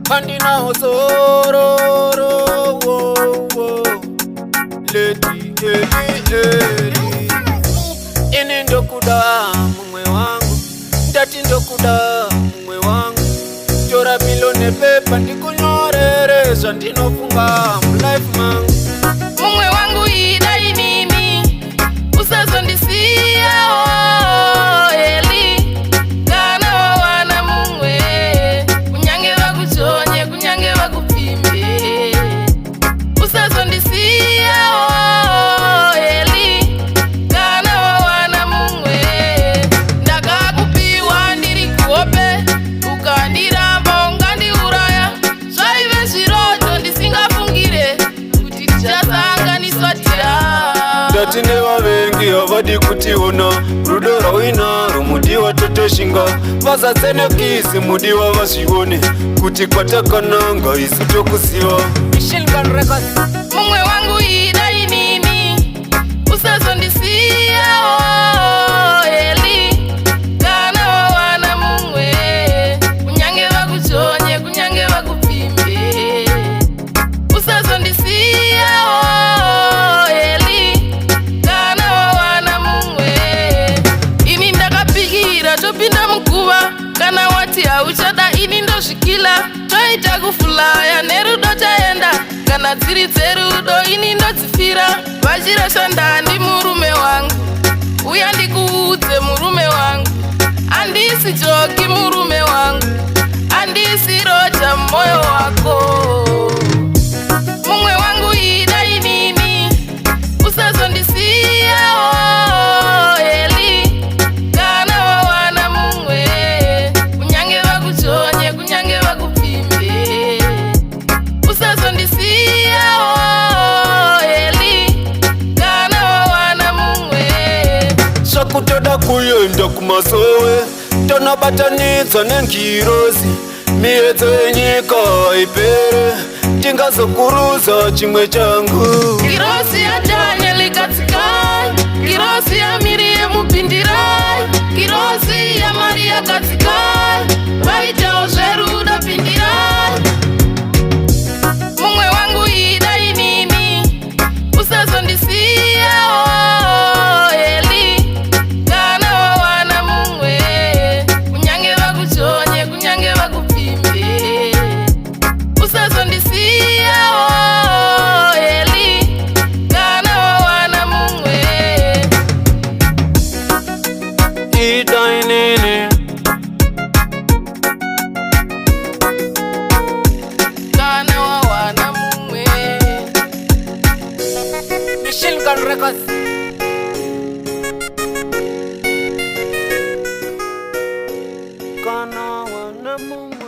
Pandina osororo leti eli ini ndokuda mumwe wangu ndati ndokuda mumwe wangu chora milone pepa ndikunyorereza ndinofunga mulife mangu mumwe wangu idai nini usazondisiya eli kana wawana mumwe kunyange vakuchonye kunyange vakupimbe usazondisiya eli kana wawana mumwe ndakakupiwa ndiri kuhope ukandiramba ungandiuraya zvaive zviroto ndisingafungire kuti tichasanganiswa tira ndati nevavengi havadi kutiona rudo rauinaro mudiwa totoshinga vazatsenekisi mudiwa vazvione kuti kwatakananga isu tokusiva mumwe wangu idai nini usazondisiya eli kana wawana mumwe kunyange vakuchonye kunyange vakupimbe usazondisiya eli kana wawana mumwe ini ndakapikira topinda muguva kana wati hauchada ini ndosvikila toita kufulaya nerudo taenda kana dziri dzerudo ini ndodzifira vachiresha ndandi murume wangu uya ndikuudze murume wangu handisi joki murume wangu handisi roja mmoyo wako mumwe wangu idai nini usazondisiya eli kana wawana mumwe kunyange vakuchonye kunyange vakupimbe usazondisiya eli kana wawana mumwe svakutoda kuenda kumasowe tonobatanidza nengirozi miedzo yenyika ipere tingazokuruza chimwe changu girosi ya danieli katsikai girosi ya miriemu pindirai girosi ya maria katsikai vaitawo zverudo pindirai mumwe wangu idai nini usazondisiya eli kana wawana mumwe kunyange vakuchonye kunyange vakupimbe usazondisiya eli kana wawana mumwe idai nini kana wawana mumwe Machine Gun Records. Kana wana Mungu